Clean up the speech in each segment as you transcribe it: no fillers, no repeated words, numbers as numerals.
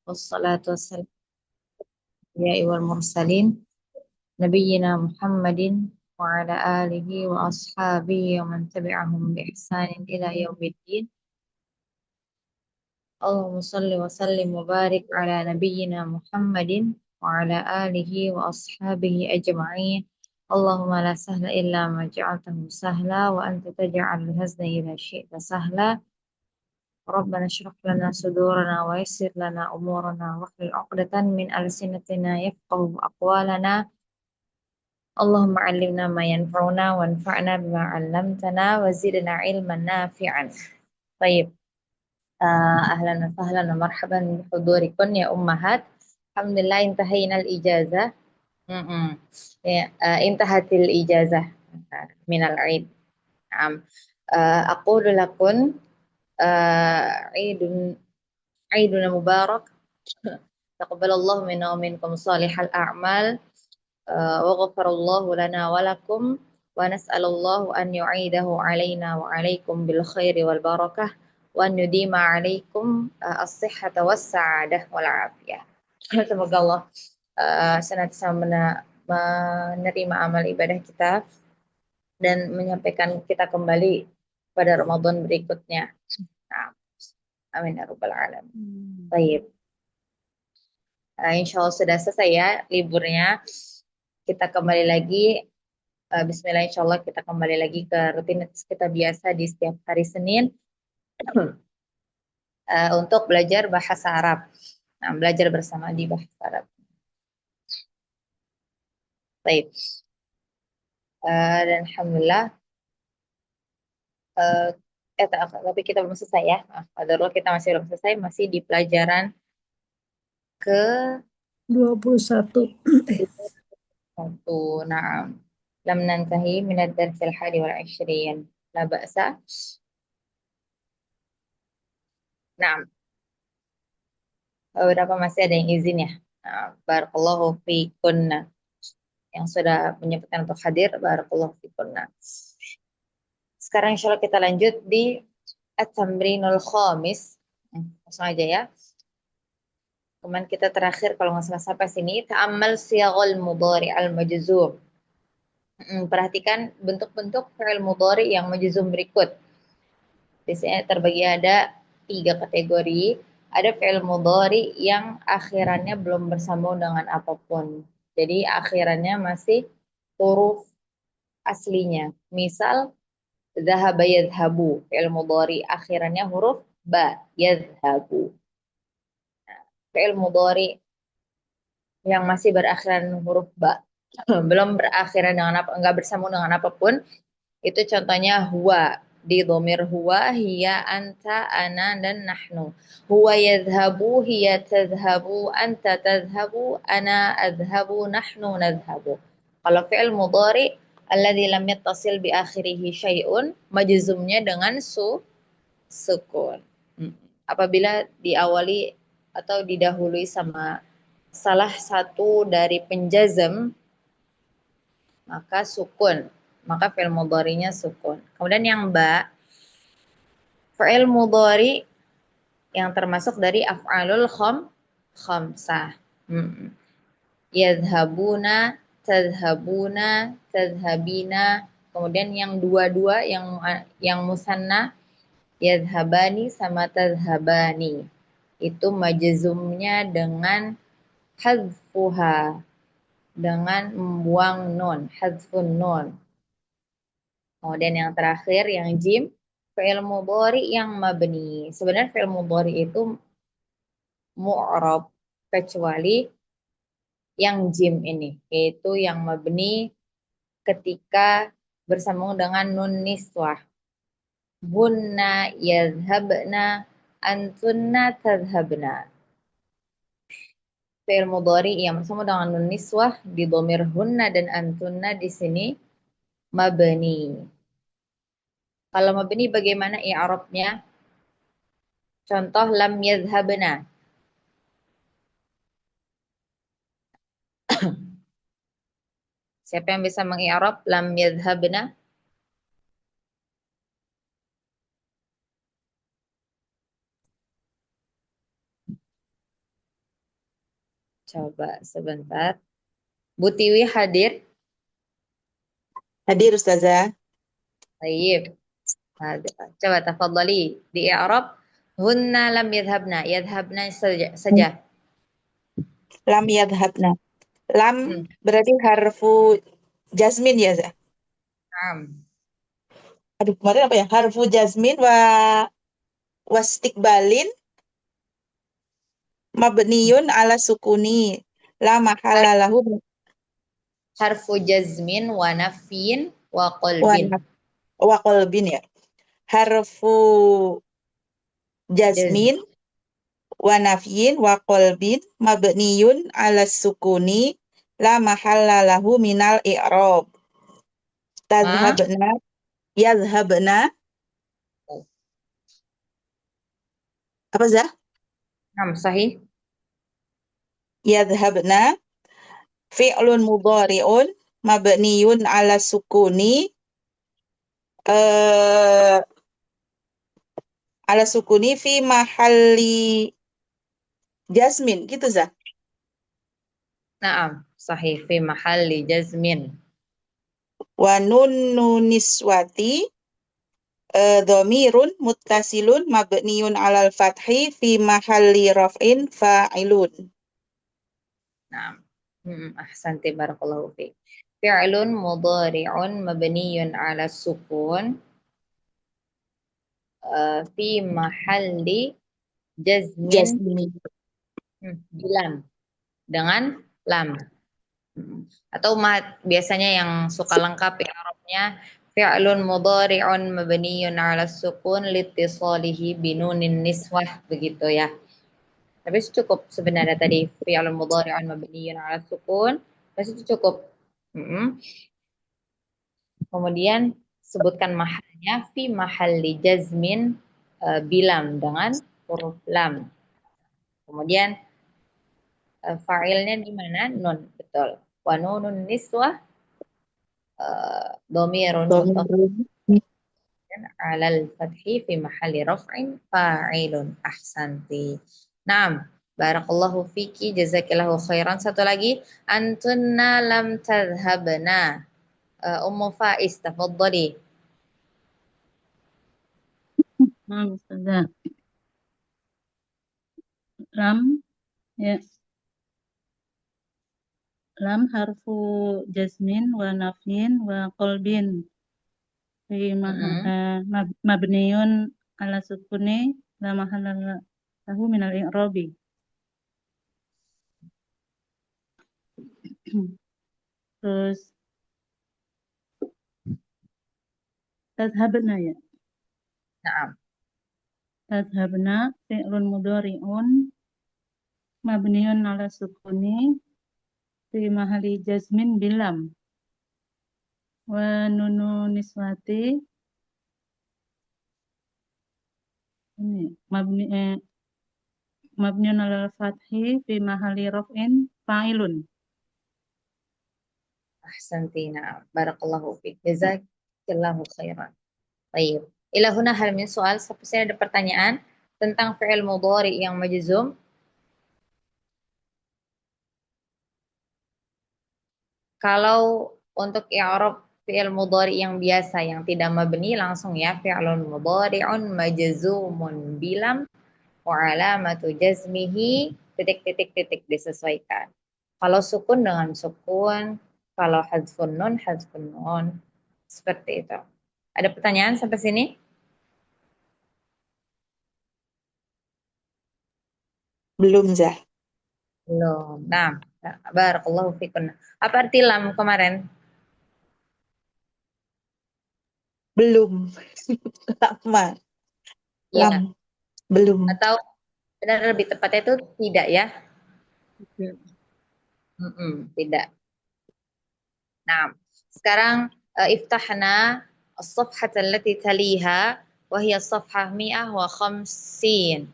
والصلاة والسلام على الأنبياء والمرسلين نبينا محمد وعلى آله وأصحابه ومن تبعهم بإحسان إلى يوم الدين. اللهم صل وسلم وبارك على نبينا محمد وعلى آله وأصحابه أجمعين. اللهم لا سهل إلا ما جعلته سهلا وأنت تجعل الحزن إذا شئت سهلا. ربنا اشرح لنا صدورنا ويسر لنا أمورنا واحلل عقدة من ألسنتنا يفقه أقوالنا. اللهم علمنا ما ينفعنا وانفعنا بما علمتنا وزدنا علما نافعا. طيب. أهلا وسهلا ومرحبا بحضوركم يا أمهات. الحمد لله انتهينا الإجازة. انتهت الإجازة من العيد. نعم. أقول لكم عيد عيدنا مبارك. تقبل الله منا ومنكم صالح الأعمال. وغفر الله لنا ولكم ونسأل الله أن يعيده علينا وعليكم بالخير والبركة وأن يديم عليكم الصحة والسعادة والعافية. Semoga Allah senantiasa menerima amal ibadah kita dan menyampaikan kita kembali pada Ramadan berikutnya. Nah, amin ya rabbal alamin. Baik. Insya Allah sudah selesai ya liburnya. Kita kembali lagi. Bismillah, insya Allah kita kembali lagi ke rutinitas kita biasa di setiap hari Senin untuk belajar bahasa Arab. Nah, belajar bersama di bahasa Arab. Baik. Dan alhamdulillah. Tapi kita belum selesai ya. Padahal kita masih belum selesai, masih di pelajaran ke 21. 1. Nah, lam nantahi minad darsil hadi wal 20. La ba'sa. Nah, beberapa masih ada yang izin ya. Nah, barakallahu fikunna. Yang sudah menyempatkan untuk hadir, barakallahu fikunna. Sekarang insya Allah kita lanjut di at-tamrinul khamis. Langsung aja ya. Kemarin kita terakhir kalau nggak salah sampai sini, ta'ammal siyaghul mudhari al-majzum. Perhatikan bentuk-bentuk fi'il mudhari yang majzum berikut. Di sini terbagi ada 3 kategori. Ada fi'il mudhari yang akhirannya belum bersambung dengan apapun. Jadi akhirannya masih huruf aslinya. Misal zahaba yadhhabu, fi'il mudhari akhirannya huruf ba, yadhhabu. Fi'il mudhari yang masih berakhiran huruf ba, belum berakhiran dengan apa, enggak bersambung dengan apapun, itu contohnya huwa, di dhamir huwa, hiya, anta, ana, dan nahnu. Huwa yadhhabu, hiya tadhhabu, anta tadhhabu, ana adhhabu, nahnu nadhhabu. Kalau fi'il mudhari alladzi lam yattasil bi akhirih syai'un, majzumnya dengan sukun. Apabila diawali atau didahului sama salah satu dari penjazm, maka sukun, maka fi'il mudhari'nya sukun. Kemudian yang ba, fi'il mudhari yang termasuk dari af'alul khamsah. Yadhhabuna, tadhhabuna, tadhhabina. Kemudian yang dua-dua yang musanna, yadhhabani sama tadhhabani. Itu majzumnya dengan hadfuha, dengan membuang nun, hadfun nun. Kemudian yang terakhir yang jim, fi'il mudhari yang mabni. Sebenarnya fi'il mudhari itu mu'rab kecuali yang jim ini, yaitu yang mabni ketika bersambung dengan nun niswah. Hunna yadhhabna, antunna tadhhabna. Fi'il mudhari yang bersambung dengan nun niswah di dhamir hunna dan antunna di sini mabni. Kalau mabni bagaimana i'rabnya? Contoh lam yadhhabna. Siapa yang bisa mengi'rab lam yadhhabna? Coba sebentar. Bu Tiwi hadir. Hadir Ustazah. Baik. Hadir. Coba tafadhali di i'rab hunna lam yadhhabna. Yadhhabna saja. Lam yadhabna. Lam Hmm. berarti harfu jasmin ya, Zah? Naam. Aduh, kemarin apa ya? Harfu jasmin wastikbalin mabniyun ala sukuni. La mahalla lahu Harfu jazmin wa nafyin wa wa qalbin. wa qalbin ya. Harfu Jaz. jasmin wa nafyin wa qalbin mabniyun ala sukuni la mahalla lahu minal i'rab. Ma. Tadhhabna, yadhhabna, apa Zah? Naam, sahih. Yadhhabna fi'lun mudhari'un mabniyun ala sukuni eh ala sukuni fi mahalli jasmin gitu Zah. Naam, sahih fi mahalli jazmin. Wa nun nuniswati dhamirun muttasilun mabniyun alal fathi fi mahalli raf'in fa'ilun. Naam. Ahsanti barakallahu fiik. Fi'lun mudhari'un mabniyun ala sukun fi mahalli jazmin Jasmin. bilam dengan lam. Atau biasanya yang suka lengkap i'rabnya fi'lun mudhari'un mabniyun 'ala sukun litisalihi binunin niswah begitu ya. Tapi cukup sebenarnya tadi fi'lun mudhari'un mabniyun 'ala sukun, pasti itu cukup. Kemudian sebutkan mahalnya fi mahalli jazmin bilam dengan huruf lam. Kemudian fa'ilnya di mana? Nun, betul. Wa nunun niswah dhamirun muttasil Dhamirun. alal fathi fi mahalli raf'in fa'ilun. Ahsanti. Naam. Barakallahu fiki jazakillahu khairan. Satu lagi, antunna lam tadhhabna. Ummu Faiz, tafadhali. Nah, Ustazah. Lam, ya. Lam harfu jasmin wa nafyin wa qalbin. Fi mabniyun ala sukuni la mahalla lahu minal i'rabi. Terus tadhhabna ya. Naam. Tadhhabna fi'lun mudhari'un mabniyun ala sukuni fi mahalli jazmin bilam. Wa nunu niswati ini mabniun ala fathi fi mahalli raf'in fa'ilun. Ahsanti. Naam. Barakallahu fiik. Jazakillahu khairan. Baik. Ila huna hal min soal. Sampai sini ada pertanyaan tentang fi'il mudhari yang majzum. Kalau untuk i'rab fi'il mudhari yang biasa yang tidak mabni langsung ya fi'lun mudhari'un majzumun bilam wa alamatu jazmihi titik titik titik disesuaikan. Kalau sukun dengan sukun, kalau hadfun nun, seperti itu. Ada pertanyaan sampai sini? Belum Zah. Belum. Nah, barakallahu fikun. Apa arti lam kemarin? Belum. Lama. Lam. Iya. Belum. Atau benar lebih tepatnya itu tidak ya? Tidak. Nah, sekarang iftahna as-safhah allati taliha wa hiya safhah 150.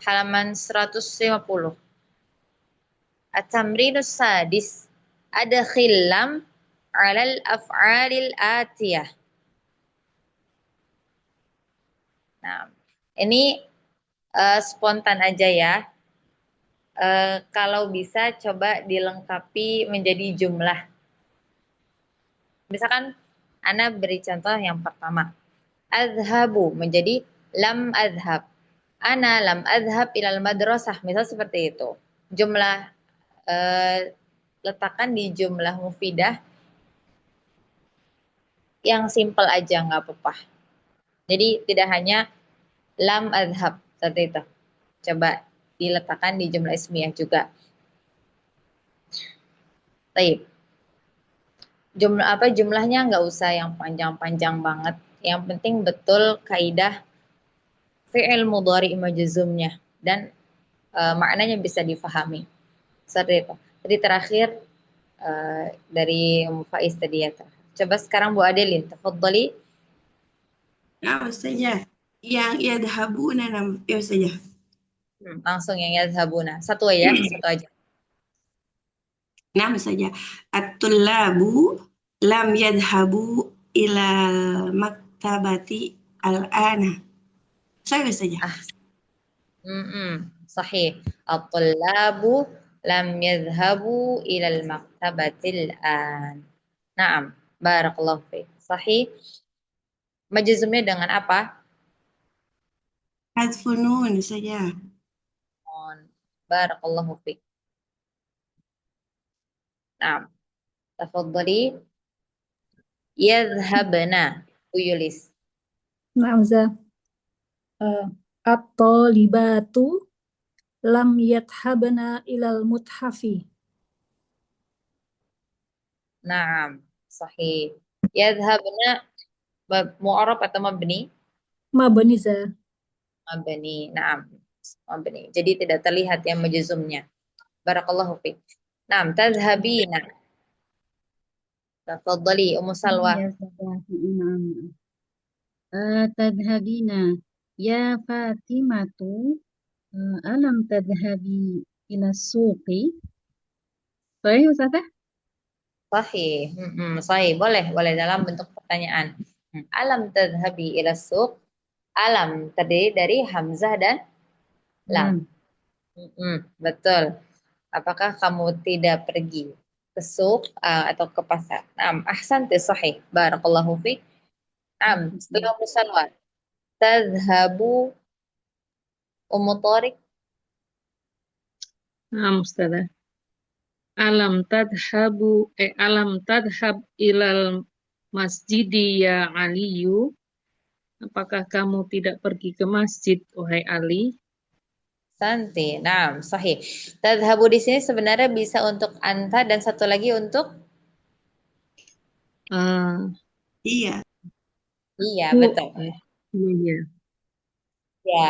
Halaman 150. At-tamrinus sadis. Adkhil lam 'ala al-af'alil atiyah. Nah, ini spontan aja ya. Kalau bisa coba dilengkapi menjadi jumlah. Misalkan Ana beri contoh yang pertama. Azhabu menjadi lam azhab. Ana lam azhab ilal madrasah. Misal seperti itu. Jumlah eh, letakkan di jumlah mufidah yang simple aja nggak apa-apa. Jadi tidak hanya lam azhab seperti itu. Coba diletakkan di jumlah ismiyah juga. Baik. Jumlahnya nggak usah yang panjang-panjang banget. Yang penting betul kaidah fi'il mudhari majzumnya dan maknanya bisa difahami. Seperti itu. Jadi terakhir dari Faiz tadi ya. Coba sekarang Bu Adelin, tafadhali. Nah, Ustazah, yang yadhabuna ya Ustazah. Langsung yang yazhabuna. Satu aja, satu aja. Nah, Ustazah, at-tullabu lam yadhabu ilal maktabati al-ana. Saya Ustazah. Sahih. At-tullabu lam yadhhabu ilal maktabatil an. Naam, barakallahu fiik. Sahih. Majzumnya dengan apa? Hadfun nun Ustazah. Barakallahu fiik. Naam. Tafadhali. Yadhhabna. Bu Yulis. Na'am za. At-talibatu lam yadhhabna ilal muthafi. Naam. Sahih. Yadhhabna mu'arab atau mabni? Mabni za. Mabni. Naam. Mabni. Jadi tidak terlihat yang majzumnya. Barakallahu fiik. Naam, tadhhabina. Tafadhali Ummu Salwa. Ya Ustazah. Naam. Tadhabina ya Fatimatu alam tadhabi ila suqi. Sorry Ustazah. Sahih. Sahih. Boleh dalam bentuk pertanyaan. Alam tadhhabi ila suq. Alam terdiri dari hamzah dan lam. Betul. Apakah kamu tidak pergi ke suq atau ke pasar? Naam, ahsanti sahih. Barakallahu fiik. Naam, setelah Salwa. Tadhhabu Ummu Tariq. Nah, Ustazah. Alam tadhab ilal masjidi ya Aliyu. Apakah kamu tidak pergi ke masjid, wahai Ali? Santi. Naam, sahih. Tadhhabu di sini sebenarnya bisa untuk anta dan satu lagi untuk Iya. iya, Hu. betul. Iya. Ya,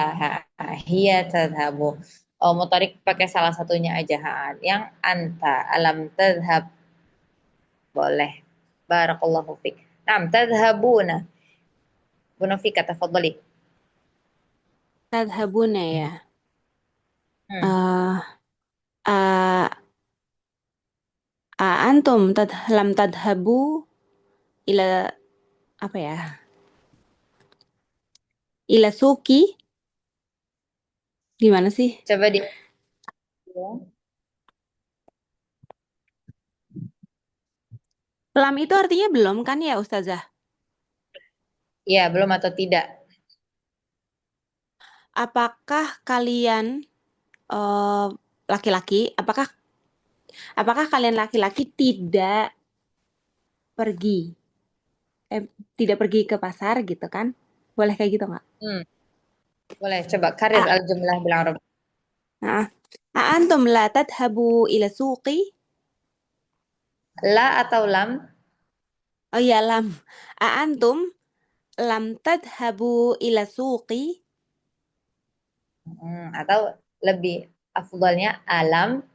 hiya tadhabu. Oh, Mutarik pakai salah satunya aja. Yang anta, alam tadhab. Boleh. Barakallahu fiik. Naam, tadhabuna. Bu Nafika, tafadhali. Tadhabuna ya. Hmm. Antum lam tadhabu ila apa ya? Ila suki. Gimana sih? Coba di Lam itu artinya belum kan ya Ustazah? Iya, belum atau tidak? Apakah kalian laki-laki, apakah kalian laki-laki tidak pergi tidak pergi ke pasar gitu kan? Boleh kayak gitu nggak? Boleh, coba karir al-jumlah bil Arab. Antum la tadhabu ila suqi? La atau lam? Oh iya lam. Antum lam tadhabu ila suqi? Atau lebih afdalnya alam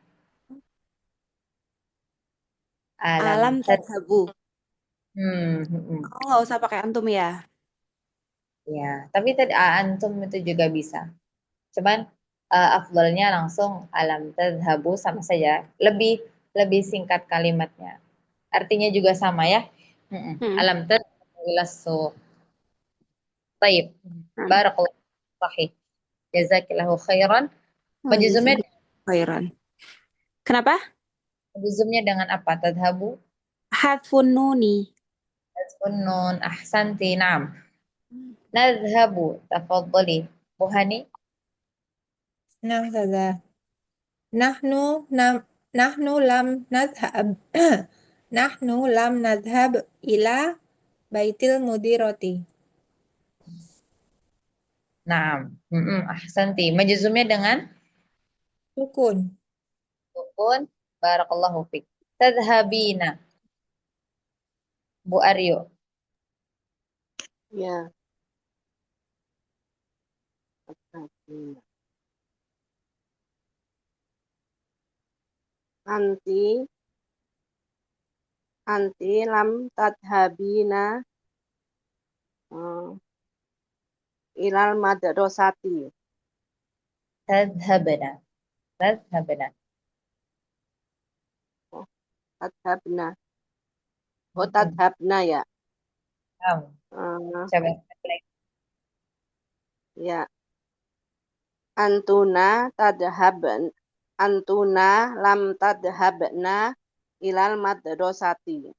Alam tadhabu. Oh, nggak usah pakai antum ya. Ya, tapi tadi antum itu juga bisa. Cuman afdalnya langsung alam tadhabu sama saja. Lebih singkat kalimatnya. Artinya juga sama ya. Alam tadhabu ila suq. Baik. Barakallahu sahih. Jazakillahu khairan. Majzumnya Khairan. Kenapa? Jazmnya dengan apa? Tadhabu, Hadfun nuni. nun, ahsanti, naam. Nadhabu, tafadhali. Bu Hani, Nah, Ustazah. Nahnu nam nahnu lam nadhab nahnu lam nadhab ila baitil mudiroti. naam. Ahsanti. Majzumnya dengan Sukun. sukun. Barakallahu fiik. Tadhabina, Bu Aryo. Ya. Anti lam tadhabina ilal madrasati. Tadhabna. Tadhabna. Tadhabna. Oh, Mm-mm. tadhabna ya. Naam. Eh, Coba. ya. Antuna lam tadhabna ilal madrasati.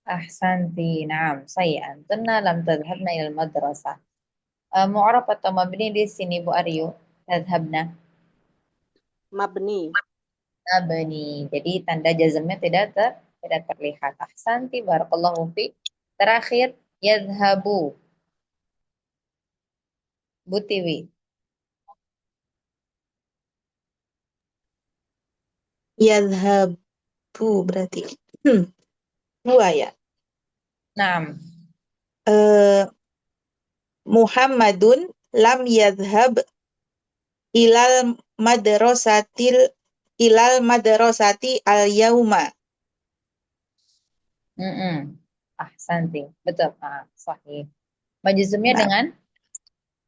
Ahsanti. Naam. Saya antunna lam tadhabna ilal madrasah. Mu'rab atau mabni di sini Bu Aryo? Tadhabna. Mabni. Mabni. Jadi tanda jazmnya tidak terlihat. Ahsanti. Barakallahu fiik. Terakhir, yadhabu. Bu Tiwi. Yadhabu berarti. Dua ya. Naam. Muhammadun lam yadhhab ilal madrasati al yauma. Ahsanti. Betul. Sahih. Majzumnya Nah, dengan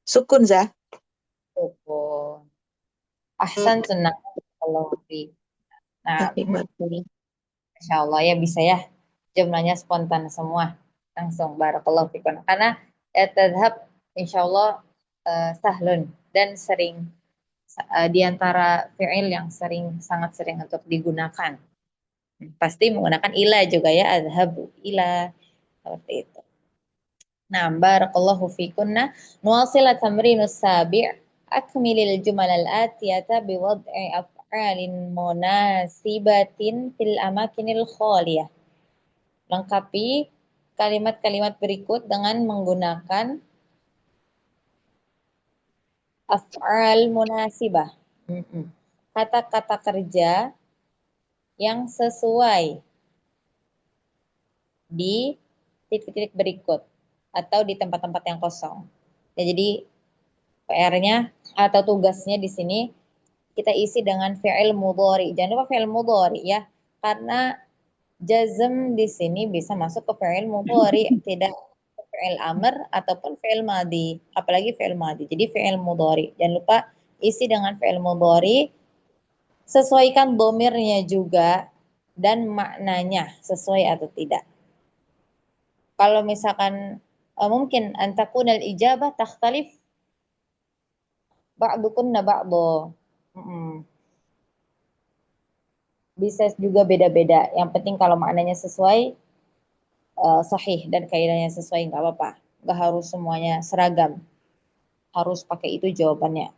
sukun Zah. sukun. Ahsantun. Barakallahu fiik. Nah, Baik, baik. Masya Allah ya bisa ya. Jumlahnya spontan semua. Langsung barakallahu fikum. Karena ya tadhab insya Allah sahlun dan sering di antara fi'il yang sangat sering untuk digunakan. Pasti menggunakan ila juga ya, adhabu ila seperti itu. Nah, barakallahu fikunna. Nuwasila tamrinus sabi' akmilil jumal al-atiyata biwad'i af'alin munasibatin fil amakinil khaliyah. Lengkapi kalimat-kalimat berikut dengan menggunakan af'al munasibah. Kata-kata kerja yang sesuai di titik-titik berikut atau di tempat-tempat yang kosong. Ya, jadi PR-nya atau tugasnya di sini kita isi dengan fi'il mudhari. Jangan lupa fi'il mudhari ya, karena jazm di sini bisa masuk ke fi'il mudhari, tidak ke fi'il amr ataupun fi'il madhi, apalagi fi'il madhi. Jadi fi'il mudhari. Jangan lupa isi dengan fi'il mudhari, sesuaikan domirnya juga dan maknanya sesuai atau tidak. Kalau misalkan mungkin antakunal ijabah takhtalif ba'dukunna ba'du. Bisa juga beda-beda. Yang penting kalau maknanya sesuai, sahih dan kaidahnya sesuai, nggak apa-apa. Nggak harus semuanya seragam. Harus pakai itu jawabannya.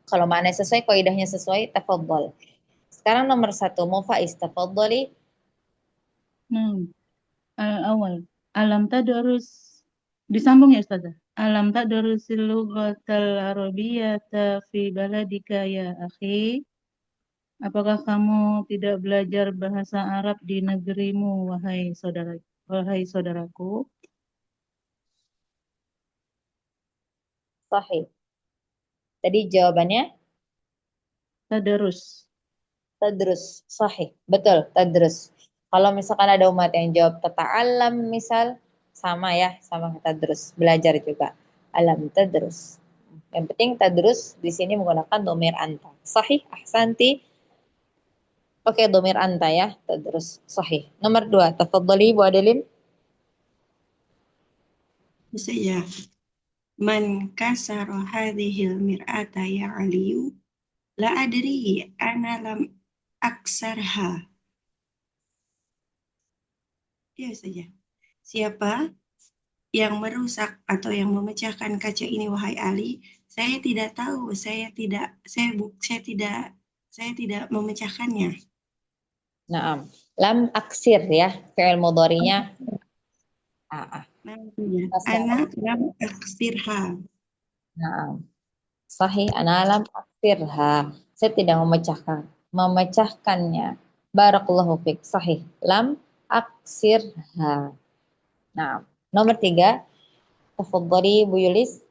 Kalau maknanya sesuai, kaidahnya sesuai, tafadhol. Sekarang nomor 1, Mufaiz, tafadholi. Awal. Alam tadarus. Disambung ya Ustazah. Alam tadarusil lughatal arabiyyata fi baladika ya akhi. Apakah kamu tidak belajar bahasa Arab di negerimu, wahai saudaraku? Sahih. Tadi jawabannya Tadarus. tadrus. Sahih. Betul, tadrus. Kalau misalkan ada umat yang jawab tata'allam misal, sama ya, sama tadrus. Belajar juga. Alam tadrus. Yang penting tadrus di sini menggunakan domir anta. Sahih, ahsanti. Oke, domir anta ya, tadrus. Sahih. Nomor 2, tafadhali Bu Adelim. Bisa ya. Man kasara hadhil mir'ata ya Aliyu. La adri ana lam aksarha. Dia saja. Siapa yang merusak atau yang memecahkan kaca ini wahai Ali? Saya tidak tahu, saya tidak memecahkannya. Naam. Lam aksir ya, fi'il mudhari'nya. Nah, ya. Kasar. Ana lam aksirha. Naam. Sahih, ana lam aksirha. Saya tidak memecahkannya. Barakallahu fiik. Sahih. Lam aksirha. Nah, nomor 3. Tafadhali Bu Yulis.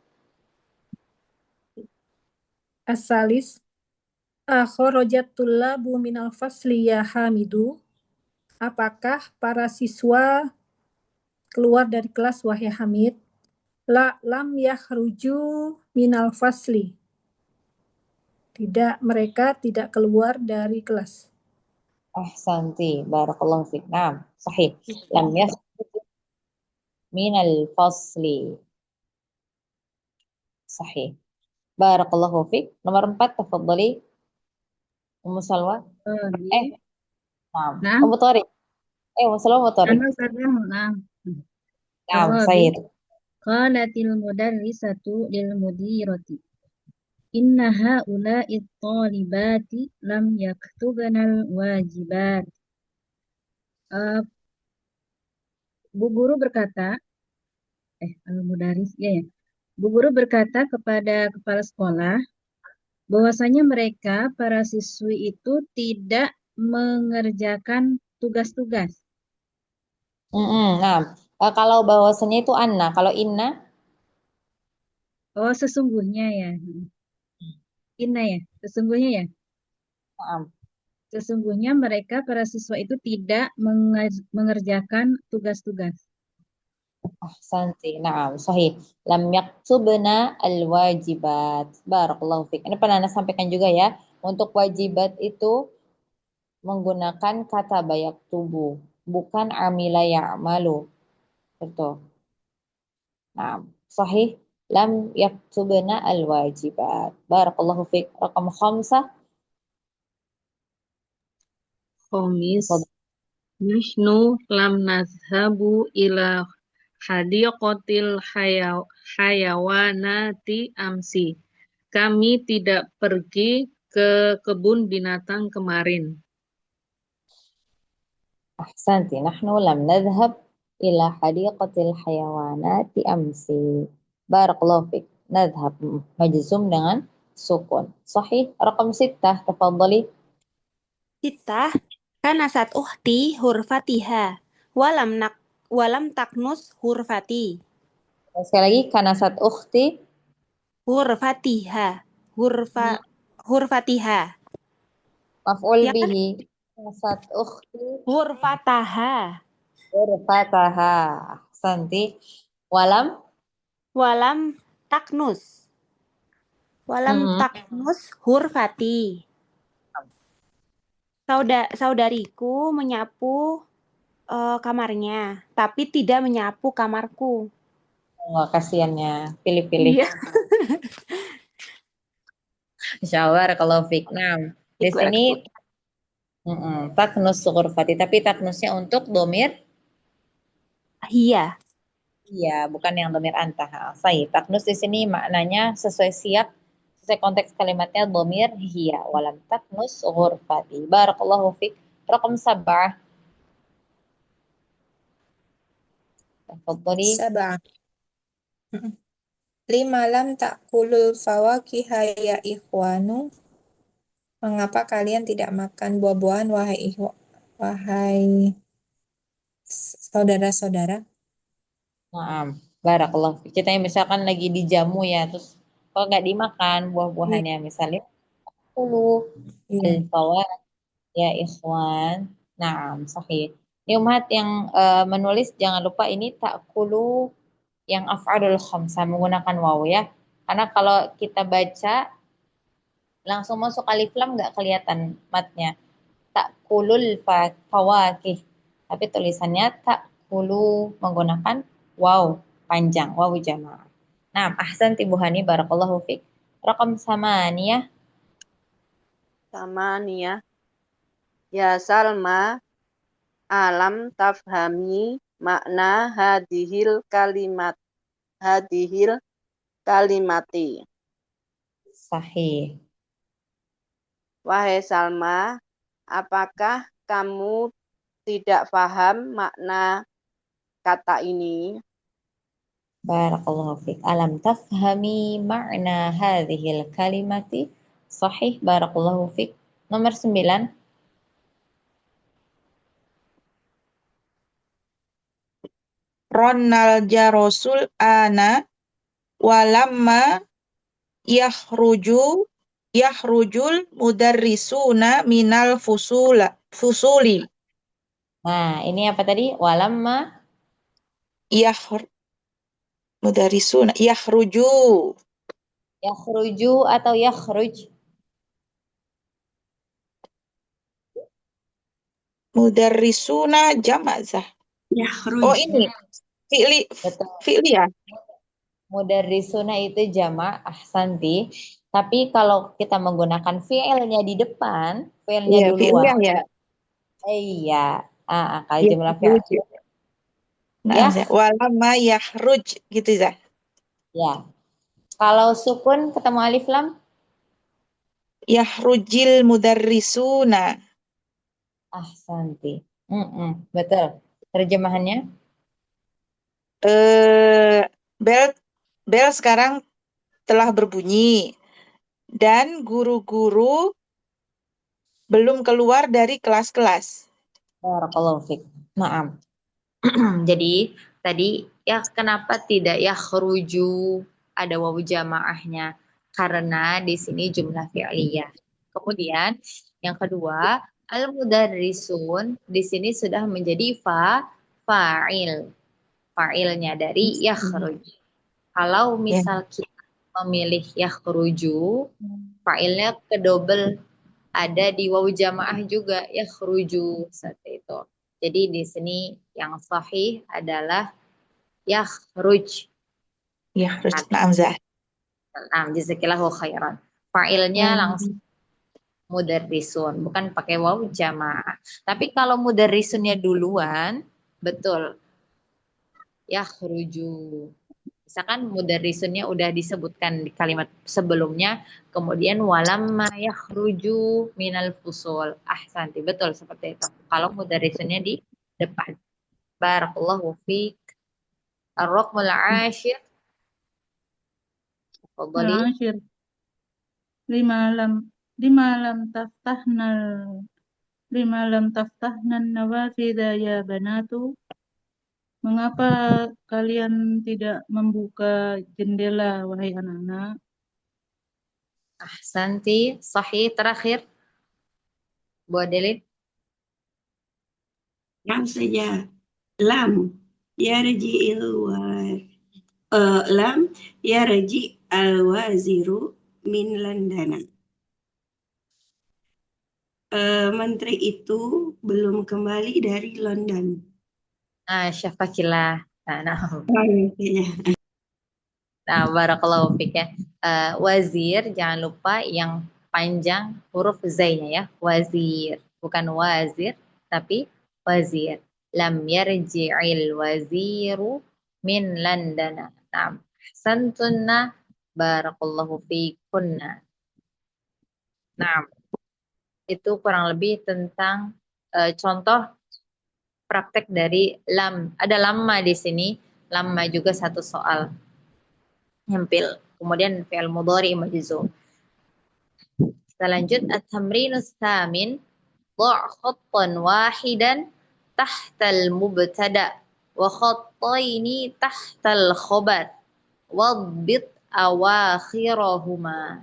Asalis. Akhrajat tullabu minal fasli ya Hamidu. Apakah para siswa keluar dari kelas wahai Hamid? La lam yakhruju minal fasli. Tidak, mereka tidak keluar dari kelas. Ahsanti. Barakallahu fiik. Naam. Sahih. Lam yakhruj minal fasli. Sahih. Barakallahu fiik. Nomor 4, tafadhali. Ummu Salwa. Naam. Nah, Ummu Thariq. Ummu Salwa, Ummu Thariq. karena sedang Naam, Arabi. Sayyid. Qalatil mudarrisatu lil mudirati. Inna haula'i thalibati lam yaktubnal wajibat. Bu guru berkata, al-mudaris, ya. Bu guru berkata kepada kepala sekolah bahwasanya mereka para siswi itu tidak mengerjakan tugas-tugas. Nah, kalau bahwasanya itu anna, kalau inna, Oh, sesungguhnya ya. Inna ya, sesungguhnya ya. naam. Sesungguhnya mereka para siswa itu tidak mengerjakan tugas-tugas. Ahsanti. Naam, sahih. Lam yaktubna al-wajibat. Barakallahu fiik. Ini pernah Anda sampaikan juga ya. Untuk wajibat itu menggunakan kata bayak tubuh, bukan amila ya'malu. Betul. Naam, sahih. Lam yaktubna al-wajibat. Barakallahu fiik. Rakam 5. Khomis. Nahnu lam nazhabu ila hadiqatil hayawanati amsi. Kami tidak pergi ke kebun binatang kemarin. Ahsanti. Nahnu lam nadhhab ila hadiqatil hayawanati amsi. Barakallahu fiik. Nadhhab majzum dengan sukun. Sahih. Rakam 6. Tafadhali. Kita kanasat ukhti hurfatiha. Walam taknus hurfati. Sekali lagi, kanasat ukhti. Hurfatiha. Hurfatiha. Maf'ul Ya kan? bihi. Kanasat ukhti. Hurfataha. Hurfataha. Ahsanti. Walam. Walam taknus. Walam taknus hurfati. Saudariku menyapu kamarnya, tapi tidak menyapu kamarku. Wah, kasihannya. Pilih-pilih. Iya. Insyaallah, kalau fiknam. Di sini taknus ghurfati, tapi taknusnya untuk domir. Iya. Iya, bukan yang domir anta. Sahih. Taknus di sini maknanya sesuai siap, sesuai konteks kalimatnya domir hiya. Walam taknus ghurfati. Barakallahu fiik. Rakam 7. Tafadhali. 7. 5. Lam ta'kulul fawakiha ya ikhwanu. Mengapa kalian tidak makan buah-buahan wahai saudara-saudara? Nah, barakallahu fiik. Kita yang misalkan lagi dijamu ya, terus kalau nggak dimakan buah-buahannya, misalnya 10 al-fawak ya ikhwan. Nah, sahih. Ini umat yang menulis jangan lupa ini ta'kulu yang af'alul khamsah menggunakan waw ya. Karena kalau kita baca langsung masuk alif lam nggak kelihatan matnya. Ta'kulul fawakih. Tapi tulisannya ta'kulu menggunakan waw panjang, waw jamaah. Nah, ahsanti Bu Hani, barakallahu fiik. Raqam samaniyah. Samaniyah. Ya Salma, alam tafhami makna hadihil kalimati. Sahih. Wahai Salma, apakah kamu tidak paham makna kata ini? Barakallahu fiik. Alam tafhami ma'na hadhil kalimati? Sahih, barakallahu fiik. Nomor 9. Ronnal jarosul ana walamma yahrujul mudarrisuna minal fusuli. Nah, ini apa tadi? Walamma Mudarrisuna yahruju. yakhruju atau yakhruj? Mudarrisuna jamazah. Oh, Yakhruj. ini Betul. fi'li ya? Mudarrisuna itu jamak, ahsanti. Tapi kalau kita menggunakan fi'ilnya di depan, fi'ilnya Iya, fi'li duluan. ya. Iya. Kalau jumlah fi'il. Yahruj. Nah, Ya, walamma yahruj gitu ya. ya. Kalau sukun ketemu alif lam, Yahrujil mudarrisuna. ahsanti. Betul. Terjemahannya? Bel sekarang telah berbunyi dan guru-guru belum keluar dari kelas-kelas. Barakallahu fiik. Naam. Jadi tadi ya kenapa tidak yakhruju ada wawu jamaahnya? Karena di sini jumlah fi'liyah. Kemudian yang kedua, al-mudarrisun di sini sudah menjadi fa'il. Fa'ilnya dari yakhruj. Kalau Ya. misal kita memilih yakhruju, fa'ilnya kedouble ada di wawu jamaah juga yakhruju seperti itu. Jadi di sini yang sahih adalah yakhruj. Yahruj. Naam zah. Jazakillahu khairan. Fa'ilnya langsung mudarrisun, bukan pakai wawu jamaah. Tapi kalau mudarrisunnya duluan, betul. Yakhruju. Misalkan mudarrisunnya udah disebutkan di kalimat sebelumnya, kemudian walamma yakhruju minal fusul. Ahsanti, betul seperti itu. Kalau mudarrisunnya di depan. Barakallahu fiik. Ar-raqmul 'ashir. Tafadhali. Al-ashir. Lima lam taftahnan nawafidha ya banatu. Mengapa kalian tidak membuka jendela, wahai anak-anak? Ahsanti, sahih terakhir. Bu Adeline. Lam saja. Lam yarji'il lam yarji al-waziru min London. Menteri itu belum kembali dari London. Syafakillah. Nah, Ya. barakallahu fiik ya. Wazir, jangan lupa yang panjang huruf zainya ya. Wazir, bukan wazir, tapi wazir. Lam yarji'il waziru min London. Nah, santunna barakallahu fiikunna. Nah, itu kurang lebih tentang contoh praktek dari lam. Ada lamma di sini, lamma juga satu soal. Nyempil. Kemudian fi'il mudhari majzum. Kita lanjut at-tamrinus tsamin. Dha' khattan wahidan tahtal mubtada wa khattaini tahtal khabar. Wadbit awakhirahuma.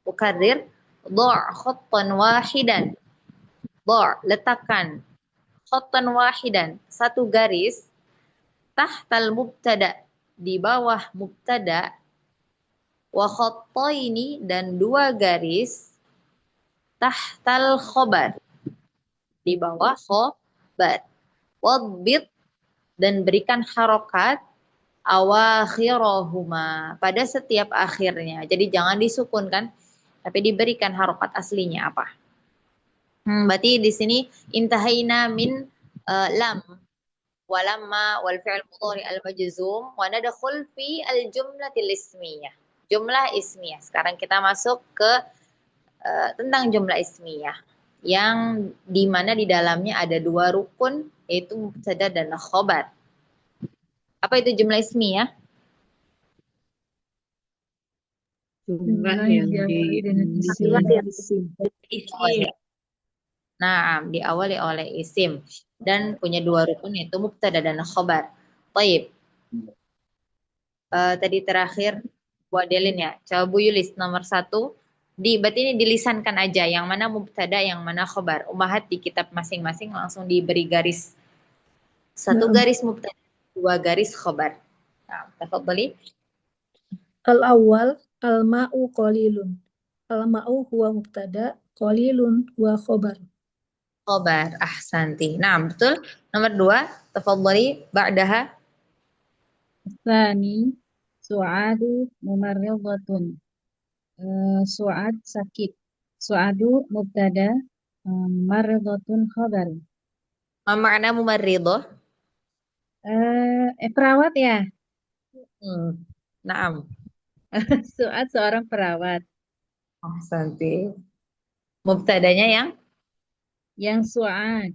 Ukarrir. Dha' khattan wahidan. Dha' letakkan. Khattan wahidan, satu garis. Tahtal mubtada, di bawah mubtada. Wa khattaini, dan dua garis. Tahtal khobar, di bawah khobar. Wadbit, dan berikan harokat. awakhirahuma, pada setiap akhirnya. Jadi jangan disukunkan, tapi diberikan harokat aslinya apa? Berarti di sini intahaina min lam walamma wal fi'l mudhari al majzum wa nadkhul fi al jumlatil ismiyah. Jumlah ismiyah. Sekarang kita masuk ke tentang jumlah ismiyah yang di mana di dalamnya ada dua rukun, yaitu mubtada dan khobar. Apa itu jumlah ismiyah? Jumlah Jumlah yang yang diawali dengan isim. Isim. Nah, diawali oleh isim dan punya dua rukun, yaitu mubtada dan khobar. Baik. Tadi terakhir Bu Adelin ya. Coba Bu Yulis nomor 1. Berarti ini dilisankan aja yang mana mubtada, yang mana khobar. Ummahat di kitab masing-masing langsung diberi garis. 1 garis mubtada, 2 garis khobar. Nah, tafadhali. Al-awwal al-ma'u qalilun. Al-ma'u huwa mubtada, qalilun huwa khobar. Khobar, ahsanti. Nah, betul. Nomor 2, tafadhali ba'daha. Tsani, su'adu mumarridatun. Su'ad sakit. Su'adu mubtada, mumarridatun khabar. Ma makna mumarridah? Perawat ya? Naam. Su'ad seorang perawat. Ahsanti. Mubtadanya yang Su'ad.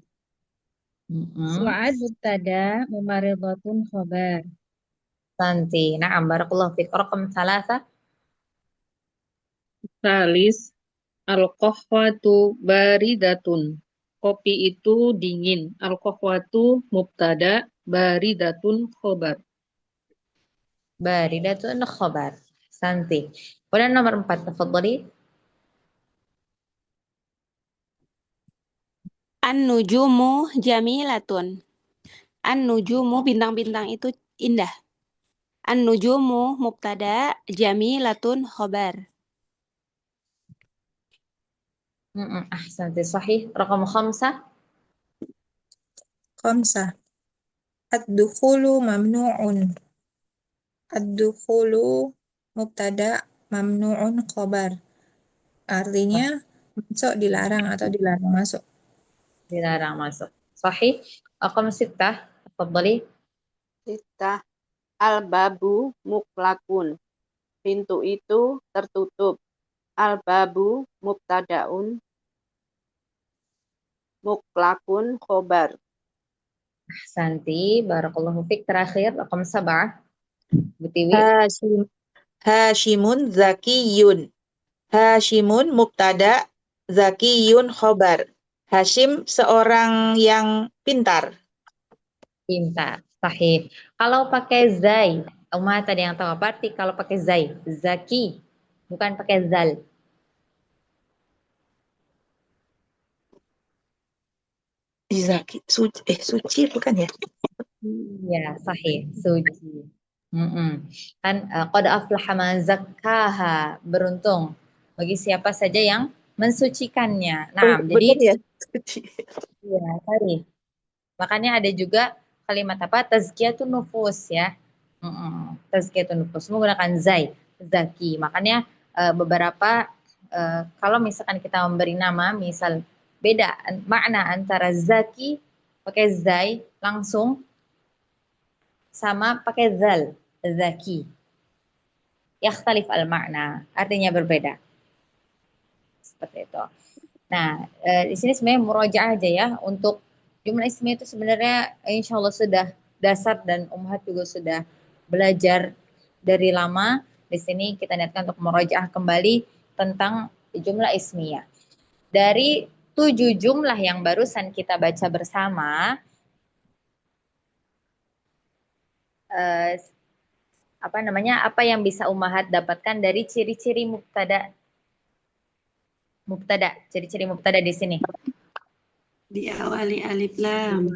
Su'ad mubtada, mumarridatun khabar. Santi. Naam, barakallahu fiik. Raqam 3. Salis, al-qahwatu baridatun. Kopi itu dingin. Al-qahwatu mubtada, baridatun khobar. Baridatun khabar. Santi. Kemudian nomor 4, tafadhali. An-nujumu jamilatun. An-nujumu, bintang-bintang itu indah. An-nujumu mubtada, jamilatun khobar. Ahsanti, sahih. Raqam 5. 5. Ad-dukhulu mamnu'un. Ad-dukhulu mubtada, mamnu'un khobar. Artinya masuk dilarang atau dilarang masuk. Dilarang masuk. Sahih. Raqam 6. Tafadhali. Sittah. Al-babu muklakun. Pintu itu tertutup. Al-babu mubtadaun, muklakun khobar. Ahsanti. Barakallahu fiik. Terakhir, raqam 7. Butiwi. Hashimun zakiyun. Hashimun mubtada, zakiyun khobar. Hashim seorang yang pintar. Pintar. Sahih. Kalau pakai zai, Umar tadi yang tahu apa arti kalau pakai zai? Zaki. Bukan pakai zal. Zaki, suci bukan ya? Ya, sahih. Suci. Kan qad aflaha man zakkaha, beruntung bagi siapa saja yang mensucikannya. Nah, jadi ya, suci. ya, sahih. Makanya ada juga kalimat apa? Tazkiyatun nufus ya. Tazkiyatun nufus menggunakan zai, zaki. Makanya beberapa kalau misalkan kita memberi nama, misal beda makna antara zaki pakai zai langsung sama pakai zal, zaki. Yakhtalif al-makna, artinya berbeda. Seperti itu. Nah, di sini sebenarnya murojaah aja ya untuk jumlah ismi itu sebenarnya insya Allah sudah dasar dan ummahat juga sudah belajar dari lama. Di sini kita niatkan untuk murojaah kembali tentang jumlah ismiyah. Dari 7 jumlah yang barusan kita baca bersama, apa yang bisa ummahat dapatkan dari ciri-ciri mubtada? Ciri-ciri mubtada di sini. Diawali alif lam.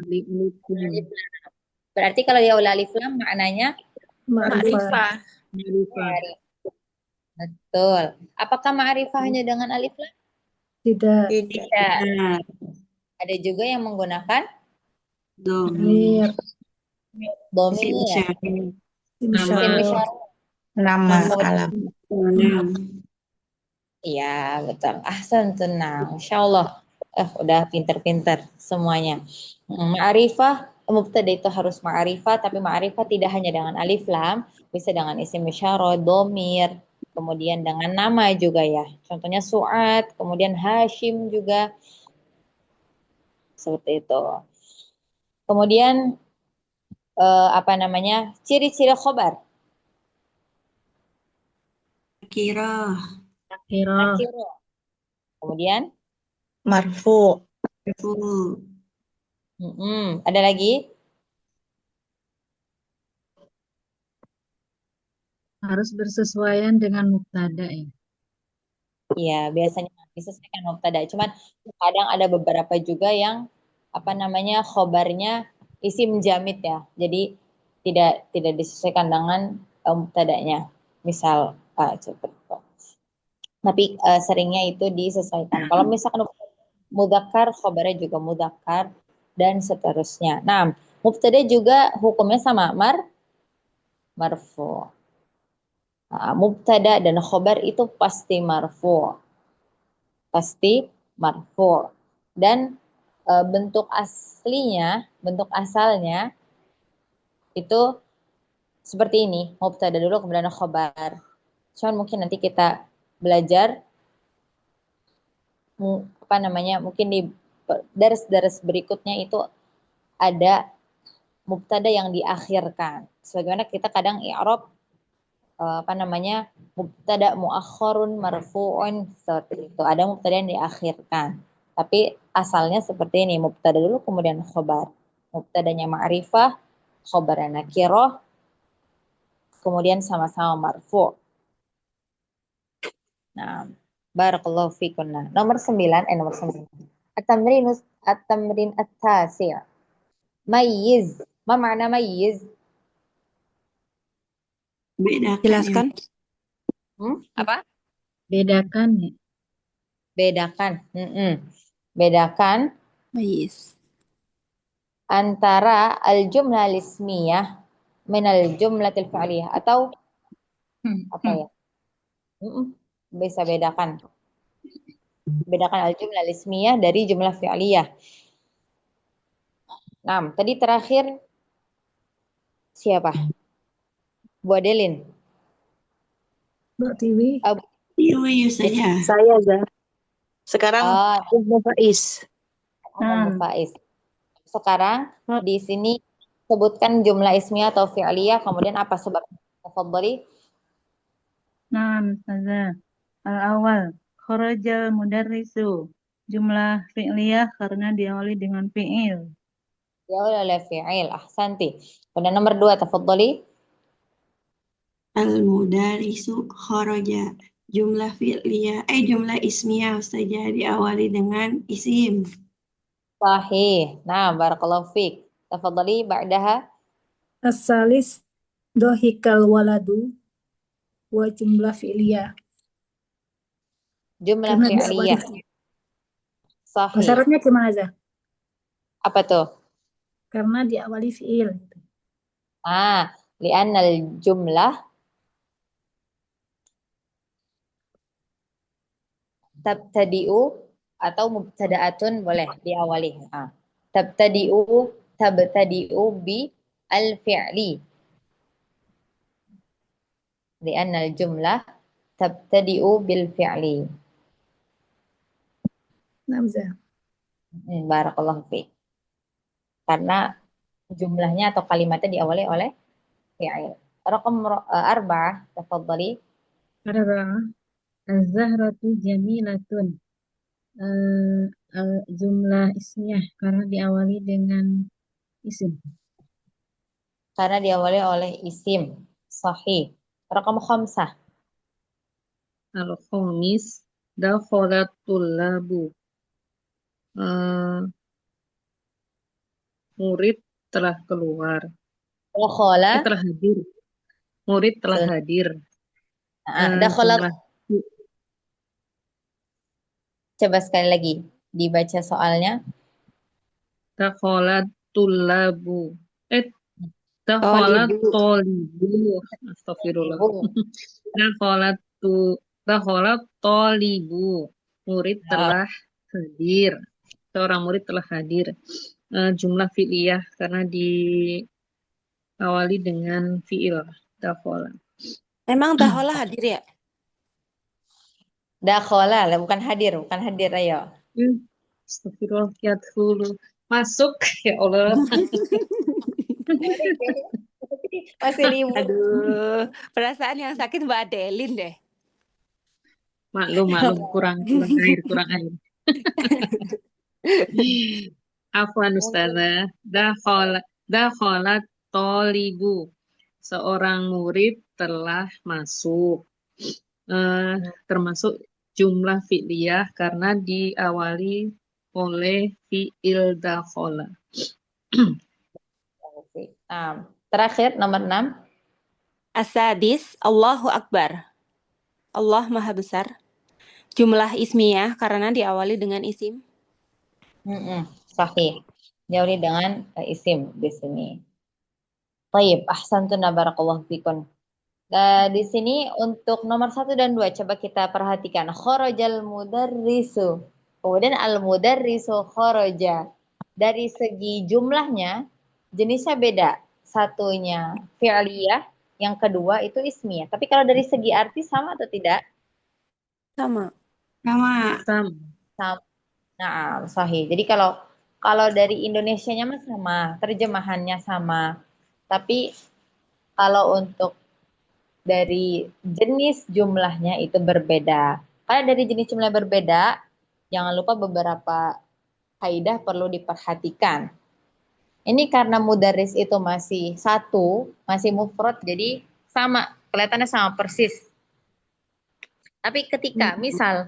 Berarti kalau diawali alif lam maknanya Ma'rifah. betul. Apakah ma'rifah hanya dengan alif lam? Tidak. Tidak. Ada juga yang menggunakan Domir. dhamir. Isim Nama Isim isyarah. isyarah. Nama Kemudian alam. Enam. iya, betul. Ahsantun. Nah, Masya Allah. Udah pinter-pinter semuanya. Ma'rifah, mubtada itu harus ma'rifah, tapi ma'rifah tidak hanya dengan alif lam, bisa dengan isim isyarah, domir, kemudian dengan nama juga ya. Contohnya Su'ad, kemudian Hashim juga, seperti itu. Kemudian apa namanya? Ciri-ciri khobar. Kira. Kira. Nakiro. Kemudian, Marfu. Full. ada lagi? Harus bersesuaian dengan mubtada ya. Iya, biasanya disesuaikan mubtada. Cuman kadang ada beberapa juga yang apa namanya khobarnya isim jamid ya. Jadi tidak disesuaikan dengan mubtadanya. Misal seperti itu. Tapi seringnya itu disesuaikan. Kalau misalkan mudzakkar, khobarnya juga mudzakkar dan seterusnya. Nah, mubtada juga hukumnya sama marfu. Mubtada dan khobar itu pasti marfu. Pasti marfu. Dan bentuk aslinya, bentuk asalnya itu seperti ini. Mubtada dulu kemudian khobar. Cuman mungkin nanti kita belajar apa namanya? Mungkin di daras-daras berikutnya itu ada mubtada yang diakhirkan. Sebagaimana kita kadang i'rab apa namanya? Mubtada muakhkharun marfu'un seperti itu. Ada mubtada yang diakhirkan. Tapi asalnya seperti ini, mubtada dulu kemudian khobar. Mubtadanya ma'rifah, khobarnya nakirah, kemudian sama-sama marfu'. Nah, barakallahu fikum. Nah, nomor 9. At-tamrin at-tasi'. Mayyiz. Ma makna mayyiz? Bedakan ya. Jelaskan. Apa? Bedakan ya. Bedakan. Bedakan Mayyiz. antara al-jumlah al-ismiyah minal jumlatil fi'liyah atau apa ya? Bisa bedakan. Bedakan al-jumlah al-ismiyah dari jumlah fi'liyah. Nah, tadi terakhir siapa? Bu Adelin. Mbak Tiwi. Iyu saja. Saya, Zah. Sekarang Oh, Ibnu Faiz. Faiz. Sekarang di sini sebutkan jumlah ismiyah atau fi'liyah, kemudian apa sebabnya? Tafadhali. Nah, Ustazah. Al-awal. Kharajal mudarrisu. Jumlah fi'liyah karena diawali dengan fi'il. Ya oleh fi'il. Ahsanti. Kemudian nomor 2, tafadhali. Al-mudarisu kharaja. Jumlah fi'liyah, jumlah ismiyah saja diawali dengan isim. Sahih. Nah, barakallahu fiik. Tafadhali ba'daha. As-salis dohikal waladu wa jumlah fi'liyah. Jumlah Karena diawali fi'liyah. fi'il. Sahih. Syaratnya gimana aja? Apa tuh? Karena diawali fi'il. Li'annal jumlah tabtadi'u atau mubtada'atun boleh diawali. Tabtadi'u bi al-fi'li. Li'annal jumlah tabtadi'u bil fi'li. Namzah. Barakallahu fiik. Karena jumlahnya atau kalimatnya diawali oleh fi'il. Raqam 4, tafadhali. Arba'ah. Az-zahratu jamilatun. Jumlah ismiyah karena diawali dengan isim. Karena diawali oleh isim. Sahih. Raqam 5. Al-khamis dakhalat tullabu. Murid telah keluar. Dakhala. Telah hadir. Murid telah hadir. Dakhala. Jumlah Coba sekali lagi dibaca soalnya. dakhalat tullabu. Dakholat Tolibu. tolibu. Astagfirullah. Ibu. Dakholat dakholat tolibu. Murid Nah, telah hadir. Seorang murid telah hadir. Jumlah fi'liyah karena diawali dengan fi'il. Dakhola. Emang dahola hadir ya? dakhola lah, bukan hadir, ayo. Astagfirullah. Yadkhulu. Masuk. Ya Allah. Masih libur. Aduh, perasaan yang sakit Mbak Adelin deh. Maklum, kurang air. Afwan Ustazah. Dakholat tolibu. Seorang murid telah masuk. Termasuk jumlah fi'liyah karena diawali oleh fi'il dakhola. Nah, terakhir nomor 6. Asadis, Allahu Akbar. Allah Maha Besar. Jumlah ismiyah karena diawali dengan isim. Sahih. Diawali dengan isim di sini. Taib, ahsantuna barakallahu fikun. Di sini untuk nomor 1 dan 2 coba kita perhatikan. Kharajal mudarrisu. Kemudian al-mudarrisu kharaja. Dari segi jumlahnya jenisnya beda. Satunya fi'liyah, yang kedua itu ismiyah. Tapi kalau dari segi arti sama atau tidak? Sama. Sama. Sama. Nah, sahih. Jadi kalau dari Indonesianya mah sama, terjemahannya sama. Tapi kalau untuk dari jenis jumlahnya itu berbeda. Karena dari jenis jumlah berbeda, jangan lupa beberapa kaidah perlu diperhatikan. Ini karena mudaris itu masih satu, masih mufrad, jadi sama, kelihatannya sama persis. Tapi ketika misal